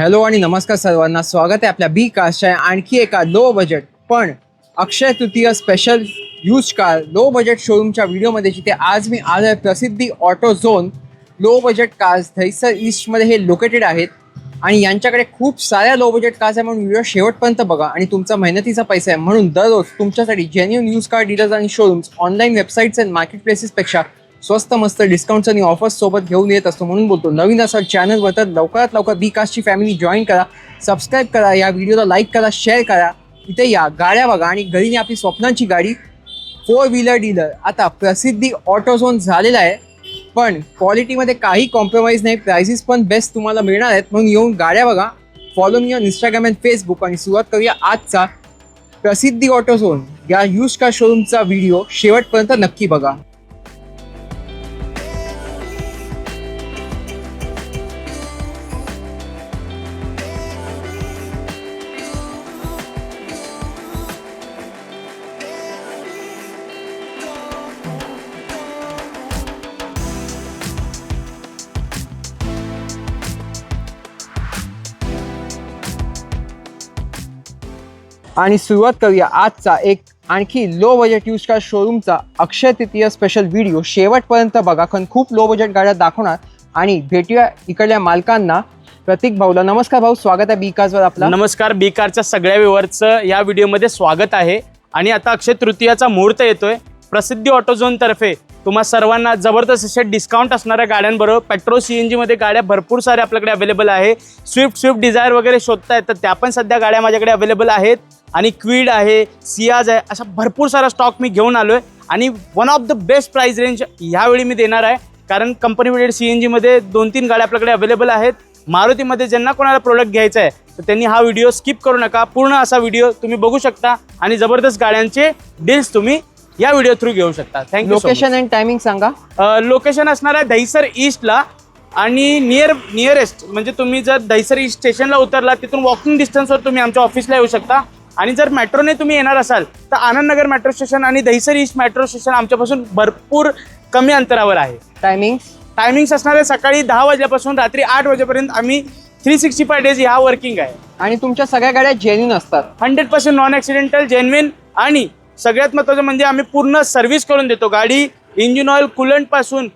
Hello आणि नमस्कार सर्वांना, स्वागत आहे आपल्या बी कारच्या आणखी एका लो बजेट पण Akshay Tritiya special use car low budget शोरूमच्या व्हिडिओमध्ये, जिथे आज मी आलो आहे Prasiddhi auto zone. Low budget cars Dahisar ईस्टमध्ये हे लोकेटेड आहेत आणि यांच्याकडे खूप साऱ्या लो बजेट कार्स आहे, म्हणून व्हिडिओ शेवटपर्यंत बघा. आणि तुमचा मेहनतीचा पैसा आहे, म्हणून दररोज तुमच्यासाठी जेन्युइन यूज कार डीलर्स आणि शोरूम्स ऑनलाईन वेबसाईट्स आणि मार्केट प्लेसेसपेक्षा स्वस्त मस्त डिस्काउंट्स आणि ऑफर्स सोबत घेऊन येत असतो. म्हणून बोलतो, नवीन असाल चॅनलवर तर लवकरात लवकर बी कास्टची फॅमिली जॉईन करा, सबस्क्राईब करा, या व्हिडिओला लाईक करा, शेअर करा. इथे या, गाड्या बघा आणि घरी आपली स्वप्नांची गाडी. 4 व्हीलर डीलर आता प्रसिद्धी ऑटो झोन झालेला आहे, पण क्वालिटीमध्ये काही कॉम्प्रोमाइज नाही, प्राइसेस पण बेस्ट तुम्हाला मिळणार आहेत. म्हणून येऊन गाड्या बघा. Follow me on Instagram and Facebook. आणि सुरुवात करूया आजचा प्रसिद्धी ऑटो झोन या यूज कार शोरूमचा व्हिडिओ शेवटपर्यंत नक्की बघा. आणि सुरुवात करूया आजचा एक आणखी लो बजेट यूज कार शोरूमचा अक्षय तृतीय स्पेशल व्हिडिओ शेवटपर्यंत बघा, कारण खूप लो बजेट गाड्या दाखवणार. आणि भेटूया इकडल्या मालकांना. प्रतीक भाऊला नमस्कार भाऊ, स्वागत आहे बी कार्सवर आपला. नमस्कार, बी कारच्या सगळ्या व्ह्यूअर्सचं या व्हिडिओमध्ये स्वागत आहे. आणि आता अक्षय तृतीयाचा मुहूर्त येतोय. प्रसिद्धी ऑटो झोन तर्फे तुम्हा सर्वांना जबरदस्त असे डिस्काउंट असणाऱ्या गाड्यांबरोबर पेट्रोल CNG मध्ये गाड्या भरपूर साऱ्या आपल्याकडे अवेलेबल आहे. स्विफ्ट डिझायर वगैरे शोधतायत तर त्या पण सध्या गाड्या माझ्याकडे अवेलेबल आहेत. आणि क्विड आहे, सियाज आहे, अशा भरपूर सारा स्टॉक मी घेऊन आलोय. आणि one of the best price range ह्यावेळी मी देणार आहे, कारण कंपनी वेडेड CNG मध्ये 2-3 गाड्या आपल्याकडे अवेलेबल आहेत. मारुतीमध्ये ज्यांना कोणाला प्रोडक्ट घ्यायचा आहे तर त्यांनी हा व्हिडिओ स्किप करू नका. पूर्ण असा व्हिडिओ तुम्ही बघू शकता आणि जबरदस्त गाड्यांचे डील्स तुम्ही या व्हिडिओ थ्रू घेऊ शकता. थँक्यू. लोकेशन अँड टायमिंग सांगा. लोकेशन असणार आहे दहिसर ईस्टला आणि नियरेस्ट म्हणजे तुम्ही जर दहिसर ईस्ट स्टेशनला उतरला तिथून वॉकिंग डिस्टन्सवर तुम्ही आमच्या ऑफिसला येऊ शकता. आणि जर मेट्रोने तुम्ही येणार असाल तर आनंदनगर मेट्रो स्टेशन आणि दहिसर ईस्ट मेट्रो स्टेशन आमच्यापासून भरपूर कमी अंतरावर आहे. टायमिंग्स असणार आहे सकाळी 10 वाजल्यापासून रात्री 8 वाजेपर्यंत. आम्ही 365 डेज ह्या वर्किंग आहे. आणि तुमच्या सगळ्या गाड्या जेन्युइन असतात, 100% नॉन ॲक्सिडेंटल, जेन्युइन. आणि सगळ्यात महत्त्वाचं म्हणजे आम्ही पूर्ण सर्व्हिस करून देतो. गाडी इंजिन ऑइल कूलंट पासून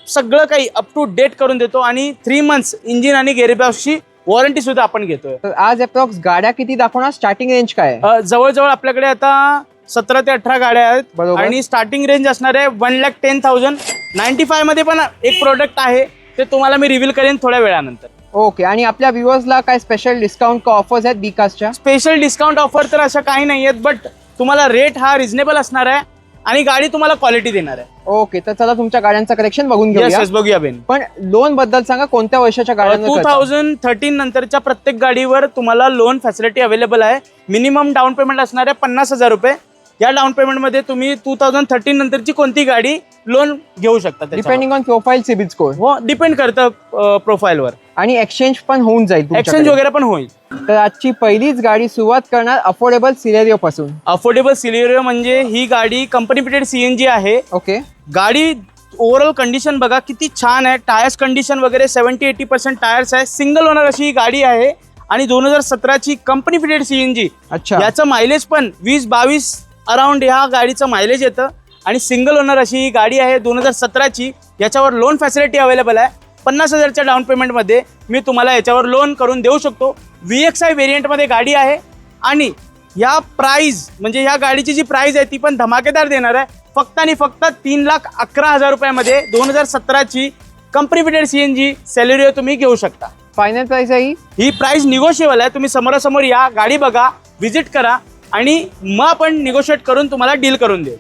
सगळं काही अप टू डेट करून देतो. आणि 3 मंथ्स इंजिन आणि गेअरबॉक्सची वॉरंटी सुद्धा आपण घेतोय. तर आज अप्रॉक्स गाड्या किती दाखवणार, स्टार्टिंग रेंज काय आहे? जवळजवळ आपल्याकडे आता 17 ते 18 गाड्या आहेत. बरोबर. आणि स्टार्टिंग रेंज असणार आहे 1,10,000. 95 मध्ये पण एक प्रोडक्ट आहे, ते तुम्हाला मी रिव्हील करेन थोड्या वेळानंतर. ओके. आणि आपल्या व्ह्युअर्सला काय स्पेशल डिस्काउंट का ऑफर्स आहेत बी कास्टच्या? स्पेशल डिस्काउंट ऑफर तर अशा काही नाही आहेत, बट तुम्हाला रेट हा रिझनेबल असणार आहे आणि गाडी तुम्हाला क्वालिटी देणार आहे. ओके, तर चला तुमच्या गाड्यांचं कलेक्शन बघून घेऊया. बघूया बेन. पण लोन बद्दल सांगा, कोणत्या वर्षाच्या गाड्यांना? 2013 नंतरच्या प्रत्येक गाडीवर तुम्हाला लोन फॅसिलिटी अवेलेबल आहे. मिनिमम डाऊन पेमेंट असणार आहे 50,000 रुपये. या डाऊन पेमेंटमध्ये तुम्ही 2013 नंतरची कोणती गाडी लोन घेऊ शकता, depending on profile, CIBIL score. हो, डिपेंड करतं प्रोफाईलवर. आणि एक्सचेंज पण होऊन जाईल, एक्सचेंज वगैरे पण होईल. तर आजची पहिलीच गाडी सुरुवात करणार अफोर्डेबल सिलेरिओ पासून. अफोर्डेबल सिलेरिओ म्हणजे ही गाडी कंपनी फिटेड CNG आहे. ओके. गाडी ओव्हरऑल कंडिशन बघा किती छान आहे. टायर्स कंडिशन वगैरे 70-80% टायर्स आहे. सिंगल ओनर अशी ही गाडी आहे. आणि 2017ची कंपनी फिटेड CNG. अच्छा. याचं मायलेज पण 20-22 अराउंड ह्या गाडीचं मायलेज येतं. आणि सिंगल ओनर अशी ही गाडी आहे 2017ची. याच्यावर लोन फॅसिलिटी अवेलेबल आहे. 50,000च्या डाऊन पेमेंटमध्ये मी तुम्हाला याच्यावर लोन करून देऊ शकतो. VXI व्हेरियंटमध्ये गाडी आहे. आणि या प्राइस म्हणजे ह्या गाडीची जी प्राइस आहे ती पण धमाकेदार देणार आहे. फक्त आणि फक्त 3,11,000 रुपयामध्ये 2017ची कंपनी फिटेड CNG सेलेरिओ तुम्ही घेऊ शकता. फायनल प्राइस आहे ही प्राइस निगोशिएबल आहे. तुम्ही समोरासमोर या, गाडी बघा, व्हिजिट करा आणि मग आपण निगोशिएट करून तुम्हाला डील करून देऊ.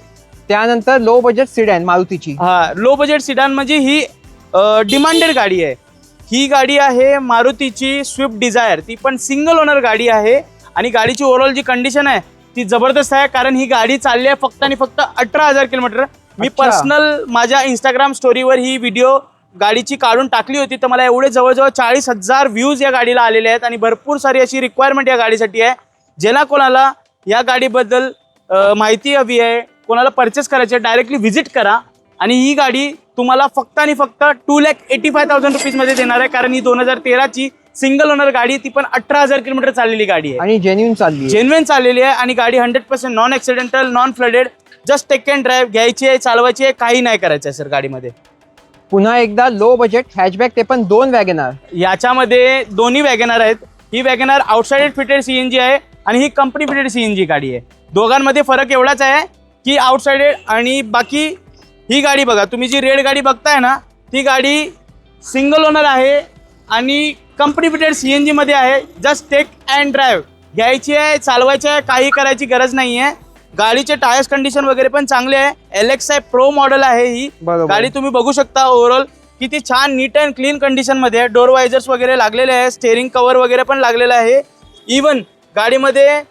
त्यानंतर लो बजेट सिडॅन मारुतीची. हा, लो बजेट सिडान म्हणजे ही डिमांडेड गाडी आहे. ही गाडी आहे मारुतीची स्विफ्ट डिझायर. ती पण सिंगल ओनर गाडी आहे. आणि गाडीची ओव्हरऑल जी कंडिशन आहे ती जबरदस्त आहे, कारण ही गाडी चालली आहे फक्त आणि फक्त 18,000 किलोमीटर. मी पर्सनल माझ्या इंस्टाग्राम स्टोरीवर ही व्हिडिओ गाडीची काढून टाकली होती, तर मला एवढे जवळजवळ 40,000 व्ह्यूज या गाडीला आलेले आहेत. आणि भरपूर सारी अशी रिक्वायरमेंट या गाडीसाठी आहे. ज्याला कोणाला या गाडीबद्दल माहिती हवी आहे, कोणाला परचेस करायची आहे, डायरेक्टली व्हिजिट करा. आणि ही गाडी तुम्हाला फक्त आणि फक्त 2,85,000 रुपीजमध्ये देणार आहे, कारण ही 2013ची सिंगल ओनर गाडी आहे, ती पण 18,000 किलोमीटर चाललेली गाडी आहे आणि जेन्युइन चालली आहे. जेन्युइन चाललेली आहे आणि गाडी 100% non accidental, non flooded, just take and drive, घ्यायची आहे, चालवायची आहे, काही नाही करायचं आहे सर गाडीमध्ये. पुन्हा एकदा लो बजेट हॅचबॅक, ते पण 2 वॅगनार. याच्यामध्ये दोन्ही वॅगनार आहेत. ही वॅगनार आउटसाइडेड फिटेड सीएनजी आहे आणि ही कंपनी फिटेड सीएनजी गाडी आहे. दोघांमध्ये फरक एवढाच आहे की आउटसाइडेड आणि बाकी ही गाडी बघा, तुम्ही जी रेड गाडी बघताय ना, ती गाडी सिंगल ओनर आहे आणि कंपनी फिटेड सीएनजी मध्ये आहे. जस्ट टेक अँड ड्राईव्ह, घ्यायची आहे, चालवायची आहे, काही करायची गरज नाही आहे. गाडीचे टायर्स कंडिशन वगैरे पण चांगले आहे. LXi प्रो मॉडेल आहे ही गाडी, तुम्ही बघू शकता ओव्हरऑल किती छान नीट अँड क्लीन कंडिशन मध्ये आहे. डोर वायझर्स वगैरे लागलेले आहे, स्टेअरिंग कव्हर वगैरे पण लागलेलं आहे. इवन गाडीमध्ये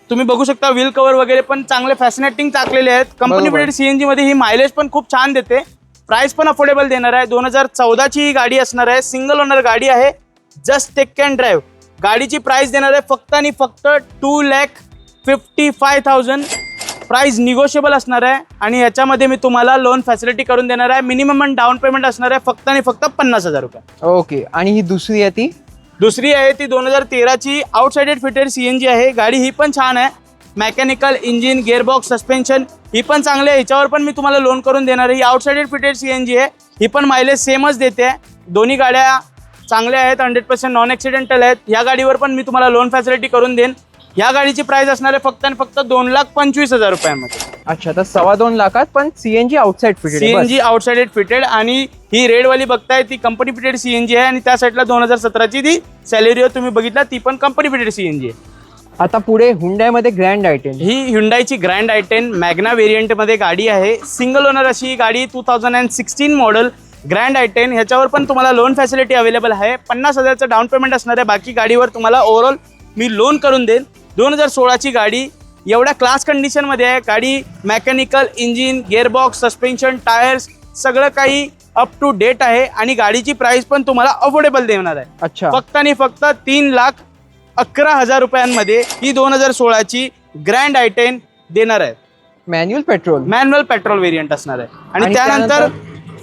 तुम्ही बघू शकता व्हील कव्हर वगैरे पण चांगले फॅसिनेटिंग टाकलेले आहेत. कंपनी फिटेड सीएनजी मध्ये ही मायलेज पण खूप छान देते. प्राइस पण अफोर्डेबल देणार आहे. 2014ची ही गाडी असणार आहे. सिंगल ओनर गाडी आहे. Just take and drive. गाडीची प्राइस देणार आहे फक्त आणि फक्त 2,55,000. प्राइस निगोशिएबल असणार आहे आणि याच्यामध्ये मी तुम्हाला लोन फॅसिलिटी करून देणार आहे. मिनिमम डाऊन पेमेंट असणार आहे फक्त आणि फक्त 50,000 रुपये. ओके. आणि ही दुसरी आहे ती? दुसरी आहे ती 2013ची आउटसाइडेड फिटेड सीएनजी आहे. गाडी ही पण छान आहे. मेकॅनिकल इंजिन, गिअरबॉक्स, सस्पेन्शन ही पण चांगली आहे. ह्याच्यावर पण मी तुम्हाला लोन करून देणार आहे. ही आउटसाइडेड फिटेड सीएनजी आहे. ही पण मायलेज सेमच देते. दोन्ही गाड्या चांगल्या आहेत, 100% नॉन ॲक्सिडेंटल आहेत. या गाडीवर पण मी तुम्हाला लोन फॅसिलिटी करून देईन. या गाडीची प्राइस असणार आहे फक्त आणि फक्त 2,25,000 रुपयामध्ये. अच्छा, तर 2.25 लाखात पण CNG outside fitted. CNG outside fitted आणि ही रेडवाली बघताय ती कंपनी फिटेड सीएनजी आहे आणि त्या साईडला 2017ची ती सॅलेरिओ तुम्ही बघितला, ती पण कंपनी फिटेड सीएनजी आहे. आता पुढे हुंडाईमध्ये ग्रँड आय10. ही ह्युंडाईची ग्रँड आय10 मॅग्ना व्हेरियंटमध्ये गाडी आहे. सिंगल ओनर अशी ही गाडी 2016 मॉडेल ग्रँड आय10. ह्याच्यावर पण तुम्हाला लोन फॅसिलिटी अवेलेबल आहे. 50,000चं डाऊन पेमेंट असणार आहे. बाकी गाडीवर तुम्हाला ओव्हरऑल मी लोन करून देईन. 2016ची गाडी एवढ्या क्लास कंडिशनमध्ये आहे. गाडी mechanical engine, gearbox, suspension, tyres सगळं काही अप टू डेट आहे आणि गाडीची प्राइस पण तुम्हाला अफोर्डेबल देणार आहे. अच्छा. फक्त आणि फक्त 3,11,000 रुपयांमध्ये ही 2016ची ग्रँड आय10 देणार आहे. मॅन्युअल पेट्रोल व्हेरियंट असणार आहे. आणि त्यानंतर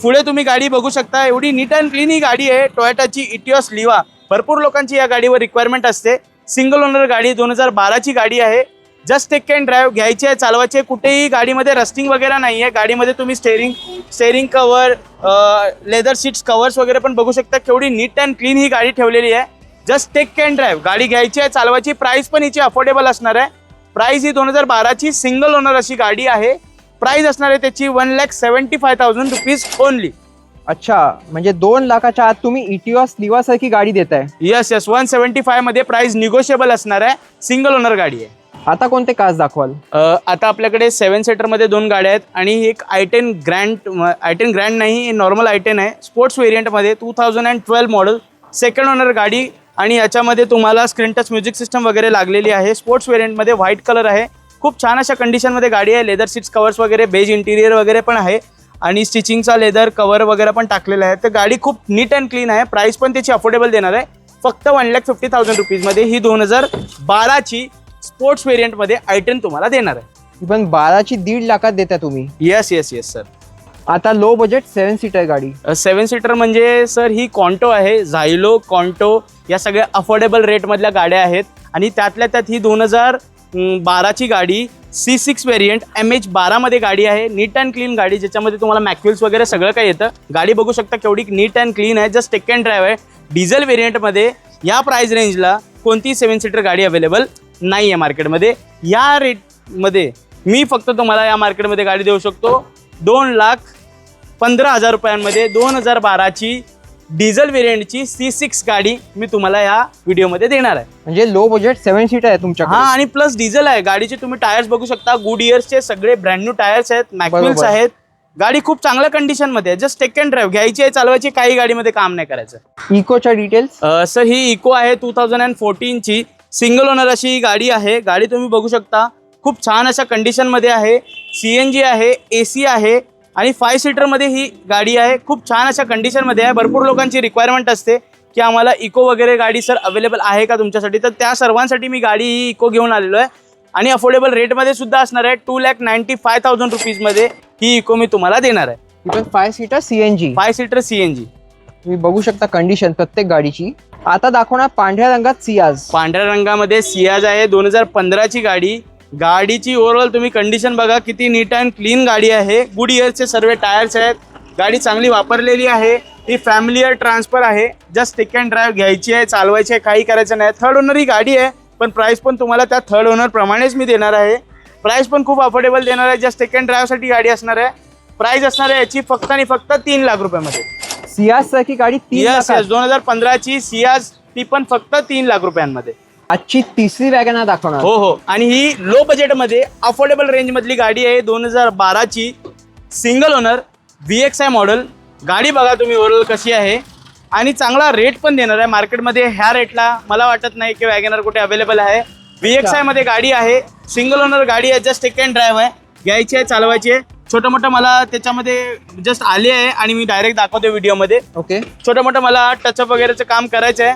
पुढे तुम्ही गाडी बघू शकता. एवढी नीट अँड क्लीन ही गाडी आहे. टोयोटाची इटिओस लिवा. भरपूर लोकांची या गाडीवर रिक्वायरमेंट असते. सिंगल ओनर गाडी 2012ची गाडी आहे. जस्ट टेक अँड ड्राईव्ह, घ्यायची आहे, चालवायची आहे. कुठेही गाडीमध्ये रस्टिंग वगैरे नाही आहे. गाडीमध्ये तुम्ही steering cover, leather seats covers वगैरे पण बघू शकता. केवढी नीट अँड क्लीन ही गाडी ठेवलेली आहे. जस्ट टेक अँड ड्राईव्ह, गाडी घ्यायची आहे, चालवायची. प्राइस पण हिची अफोर्डेबल असणार आहे. प्राइस ही 2012ची सिंगल ओनर अशी गाडी आहे. प्राइस असणार आहे त्याची 1,75,000 रुपीज ओनली. अच्छा, म्हणजे 2 लाखाच्या आत तुम्ही इटिओस लिवा सारखी गाडी देताय. येस 175 मध्ये प्राइस निगोशिएबल असणार आहे. सिंगल ओनर गाडी आहे. आता कोणते कार्स दाखवाल? आता आपल्याकडे 7 सीटरमध्ये 2 गाड्या आहेत आणि एक आय10 ग्रँड नाही, नॉर्मल आय10 आहे. स्पोर्ट्स व्हेरियंटमध्ये 2012 मॉडेल, सेकंड ओनर गाडी आणि याच्यामध्ये तुम्हाला स्क्रीन टच म्युझिक सिस्टम वगैरे लागलेली आहे. स्पोर्ट्स व्हेरियंटमध्ये व्हाईट कलर आहे. खूप छान अशा कंडिशनमध्ये गाडी आहे. लेदर सीट्स कवर्स वगैरे, बेज इंटिरियर वगैरे पण आहे आणि स्टिचिंगचा लेदर कव्हर वगैरे पण टाकलेला आहे. तर गाडी खूप नीट अँड क्लीन आहे. प्राइस पण त्याची अफोर्डेबल देणार आहे. फक्त 1,50,000 रुपीजमध्ये ही 2012ची स्पोर्ट्स व्हेरियंटमध्ये आय10 तुम्हाला देणार आहे. पण 12ची 1.5 लाखात देता तुम्ही? Yes sir. आता लो बजेट 7 सीटर गाडी. 7 सीटर म्हणजे सर ही कॉन्टो आहे. झायलो, कॉन्टो या सगळ्या अफोर्डेबल रेटमधल्या गाड्या आहेत आणि त्यातल्या त्यात ही 2012ची गाडी C6 व्हेरियंट MH12 गाडी आहे. नीट अँड क्लीन गाडी, ज्याच्यामध्ये तुम्हाला मॅक्युल्स वगैरे सगळं काही येतं. गाडी बघू शकता केवढी नीट अँड क्लीन आहे. जस्ट टेक अँड ड्राईव्ह आहे. डिझेल व्हेरियंटमध्ये या प्राइस रेंजला कोणती 7 सीटर गाडी अवेलेबल नाही आहे मार्केटमध्ये. या रेटमध्ये मी फक्त तुम्हाला या मार्केटमध्ये गाडी देऊ शकतो 2,15,000 रुपयांमध्ये. 2012ची डिझेल व्हेरियंटची C6 गाडी मी तुम्हाला या व्हिडिओमध्ये देणार आहे. म्हणजे लो बजेट 7 सीटर आहे तुमच्याकडे. हा, आणि प्लस डिझेल आहे. गाडीचे तुम्ही टायर्स बघू शकता. गुड इयर्सचे सगळे ब्रँड न्यू टायर्स आहेत, मॅक्युल्स आहेत. गाडी खूप चांगल्या कंडिशन मध्ये आहे. जस्ट टेक अँड ड्राईव्ह, घ्यायची आहे, चालवायची. काही गाडीमध्ये काम नाही करायचं. इकोच्या डिटेल्स? सर ही इको आहे 2014ची सिंगल ओनर अशी ही गाडी आहे. गाडी तुम्ही बघू शकता खूप छान अशा कंडिशन मध्ये आहे. CNG आहे, AC आहे आणि 5 सीटरमध्ये ही गाडी आहे. खूप छान अशा कंडिशनमध्ये आहे. भरपूर लोकांची रिक्वायरमेंट असते की आम्हाला इको वगैरे गाडी सर अवेलेबल आहे का तुमच्यासाठी, तर त्या सर्वांसाठी मी गाडी ही इको घेऊन आलेलो आहे आणि अफोर्डेबल रेटमध्ये सुद्धा असणार आहे. 2,95,000 रुपीजमध्ये ही इको मी तुम्हाला देणार आहे. 5 सीटर CNG. 5 seater CNG. तुम्ही बघू शकता कंडिशन प्रत्येक गाडीची. आता दाखवणार पांढऱ्या रंगात सियाज. पांढऱ्या रंगामध्ये सियाज आहे, 2015 ची गाडी. गाडीची ओव्हरऑल तुम्ही कंडिशन बघा, किती नीट अँड क्लीन गाडी आहे. गुड इयर्सचे सर्व टायर्स आहेत. गाडी चांगली वापरलेली आहे. ही फॅमिलियर ट्रान्सफर आहे. जस्ट टेक अँड ड्राईव्ह घ्यायची आहे, चालवायची आहे, काही करायचं नाही. थर्ड ओनर ही गाडी आहे, पण प्राइस पण तुम्हाला त्या थर्ड ओनर प्रमाणेच मी देणार आहे. प्राइस पण खूप अफोर्डेबल देणार आहे. जस्ट टेक अँड ड्राईव्हसाठी गाडी असणार आहे. प्राइस असणार आहे याची फक्त आणि फक्त 3 लाख रुपयामध्ये. सियाज सारखी गाडी 3 यस लाखात. 2015 ची सियाज, ती पण फक्त 3 लाख रुपयांमध्ये. आजची तिसरी वॅगन दाखवणार. हो. आणि ही लो बजेटमध्ये अफोर्डेबल रेंज मधली गाडी आहे. 2012 ची सिंगल ओनर VXI मॉडेल. गाडी बघा तुम्ही ओव्हरऑल कशी आहे, आणि चांगला रेट पण देणार आहे. मार्केटमध्ये ह्या रेटला मला वाटत नाही की वॅगनर कुठे अवेलेबल आहे. VXI मध्ये गाडी आहे, सिंगल ओनर गाडी आहे, जस्ट टेक अँड ड्राईव्ह आहे. घ्यायची आहे, चालवायची आहे. छोटं मोठं मला त्याच्यामध्ये जस्ट आले आहे आणि मी डायरेक्ट दाखवतो व्हिडिओमध्ये. ओके. छोटं मोठं मला टचअप वगैरेचं काम करायचं आहे,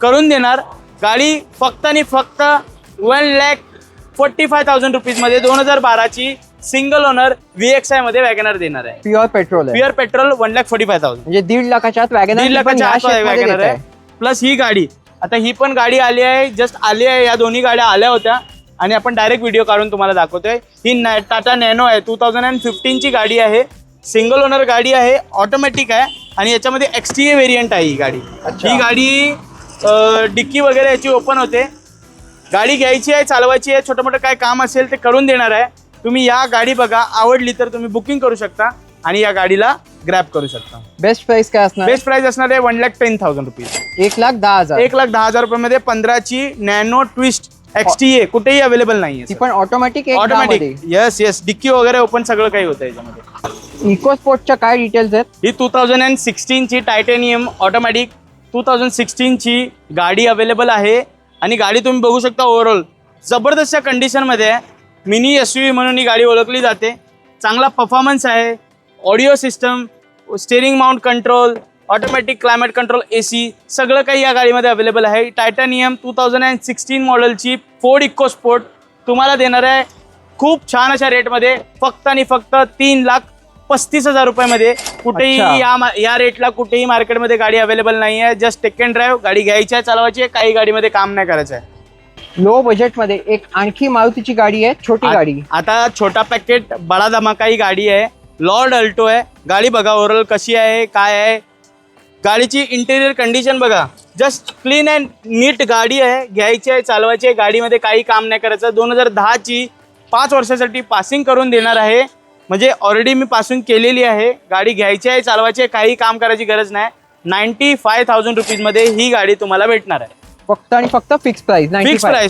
करून देणार. गाडी फक्त आणि फक्त 1,45,000 रुपीजमध्ये 2012 ची सिंगल ओनर VXI मध्ये वॅगनर देणार आहे. प्युअर पेट्रोल आहे. प्युअर पेट्रोल 1,45,000, म्हणजे 1.5 लाखाच्या आत वॅगनर. 1.5 लाखाच्या आत वॅगनर आहे. प्लस ही गाडी, आता ही पण गाडी आली आहे, जस्ट आली आहे. या दोन्ही गाड्या आल्या होत्या आणि आपण डायरेक्ट व्हिडिओ काढून तुम्हाला दाखवतोय. ही टाटा नॅनो आहे, 2015 ची गाडी आहे. सिंगल ओनर गाडी आहे, ऑटोमॅटिक आहे, आणि याच्यामध्ये XTA व्हेरियंट आहे ही गाडी. ही गाडी डिक्की वगैरे याची ओपन होते. गाडी घ्यायची आहे, चालवायची आहे. छोटं मोठं काय काम असेल ते करून देणार आहे. तुम्ही या गाडी बघा, आवडली तर तुम्ही बुकिंग करू शकता आणि या गाडीला ग्रॅब करू शकता. बेस्ट प्राइस काय असणार? बेस्ट प्राइस असणार आहे 1,10,000 रुपीज. 1,10,000. 1,10,000 रुपयामध्ये 15 ची नॅनो ट्विस्ट XTA कुठेही अवेलेबल नाहीये. ती पण ऑटोमॅटिक. ऑटोमॅटिक. येस. डिक्की वगैरे ओपन सगळं काही होतं याच्यामध्ये. इको स्पोर्टच्या काय डिटेल्स आहेत? ही 2016 ची टायटेनियम ऑटोमॅटिक 2016 ची गाडी अवेलेबल आहे. आणि गाडी तुम्ही बघू शकता ओव्हरऑल जबरदस्त कंडिशनमध्ये आहे. मिनी SUV म्हणून ही गाडी ओळखली जाते. चांगला परफॉर्मन्स आहे. Audio system, steering mount control, automatic climate control, AC सगळं काही या गाडीमध्ये अवेलेबल आहे. टायटॅनियम 2016 मॉडेलची फोर्ड इको स्पोर्ट तुम्हाला देणार आहे खूप छान अशा रेटमध्ये, फक्त आणि फक्त 3,35,000 रुपयामध्ये. कुठेही या रेटला कुठेही मार्केटमध्ये गाडी अवेलेबल नाही आहे. जस्ट टेक अँड ड्राईव्ह गाडी घ्यायची आहे, चालवायची आहे, काही गाडीमध्ये काम नाही करायचं आहे. लो बजेटमध्ये एक आणखी मारुतीची गाडी आहे, छोटी गाडी. आता छोटा पॅकेट बडा धमाका ही गाडी आहे, लॉर्ड अल्टो आहे. गाडी बघा ओव्हरऑल कशी आहे, काय आहे. गाडीची इंटेरियर कंडिशन बघा, जस्ट क्लीन अँड नीट गाडी आहे. घ्यायची आहे, चालवायची आहे, गाडीमध्ये काही काम नाही करायचं. 2010 ची 5 वर्षासाठी पासिंग करून देणार आहे. म्हणजे ऑलरेडी मी पासिंग केलेली आहे. गाडी घ्यायची आहे, चालवायची आहे, काही काम करायची गरज नाही. 95,000 रुपीजमध्ये ही गाडी तुम्हाला भेटणार आहे. फक्त आणि फक्त फिक्स प्राइस.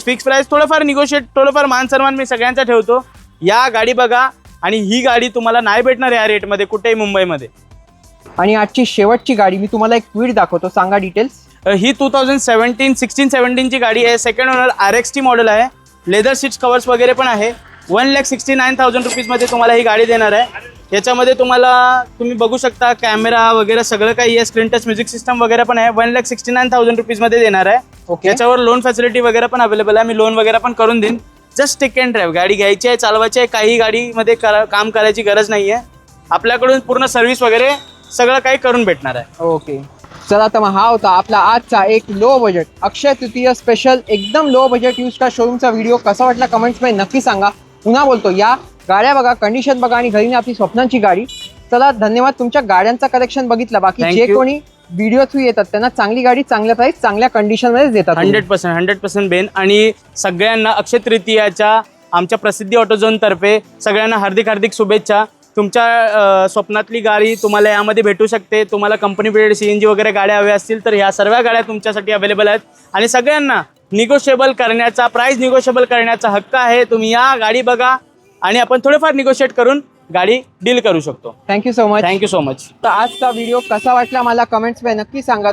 Fix price. थोडंफार निगोशिएट, थोडंफार मान सन्मान मी सगळ्यांचा ठेवतो. या गाडी बघा, आणि ही गाडी तुम्हाला नाही भेटणार या रेटमध्ये कुठेही मुंबईमध्ये. आणि आजची शेवटची गाडी मी तुम्हाला एक ट्वीट दाखवतो, सांगा डिटेल्स. ही 2016-17 ची गाडी आहे. सेकंड ओनर RXT मॉडेल आहे. लेदर सीट्स कवर्स वगैरे पण आहे. 1,69,000 रुपीजमध्ये तुम्हाला ही गाडी देणार आहे. याच्यामध्ये तुम्ही बघू शकता कॅमेरा वगैरे सगळं काही आहे. स्क्रीन टच म्युझिक सिस्टम वगैरे पण आहे. 1,69,000 रुपीजमध्ये देणार आहे. ओके. याच्यावर लोन फॅसिलिटी वगैरे पण अवेलेबल आहे. मी लोन वगैरे पण करून देईन. जस्ट टेक अँड ड्राईव्ह गाडी घ्यायची आहे, चालवायची आहे, काही गाडीमध्ये काम करायची गरज नाही आहे. आपल्याकडून पूर्ण सर्व्हिस वगैरे सगळं काही करून भेटणार आहे. ओके. चला तर मग हा होता आपला आजचा एक लो बजेट अक्षय तृतीय स्पेशल एकदम लो बजेट यूज कार शोरूमचा व्हिडिओ. कसा वाटला कमेंट्समध्ये नक्की सांगा. पुन्हा बोलतो, या गाड्या बघा, कंडिशन बघा, आणि घरी आपली स्वप्नांची गाडी. चला, धन्यवाद. तुमच्या गाड्यांचा कलेक्शन बघितला. बाकी जे कोणी व्हिडिओ थ्रू येतात त्यांना चांगली गाडी, चांगल्या प्राइस, चांगल्या कंडिशन मध्ये देतात. 100% बेन. आणि सगळ्यांना अक्षय तृतीयाच्या आमच्या प्रसिद्धी ऑटोझोन तर्फे सगळ्यांना हार्दिक शुभेच्छा. तुमच्या स्वप्नातली गाडी तुम्हाला यामध्ये भेटू शकते. तुम्हाला कंपनी पिरियड CNG वगैरे गाड्या हव्या असतील तर ह्या सर्व गाड्या तुमच्यासाठी अवेलेबल आहेत. आणि सगळ्यांना निगोशिएबल करण्याचा, प्राइस निगोशिएबल करण्याचा हक्क आहे. तुम्ही या गाडी बघा आणि आपण थोडेफार निगोशिएट करून गाडी डील करू शकतो. Thank you so much. Thank you so much. तर आजचा व्हिडिओ कसा वाटला मला कमेंट्समध्ये नक्की सांगा.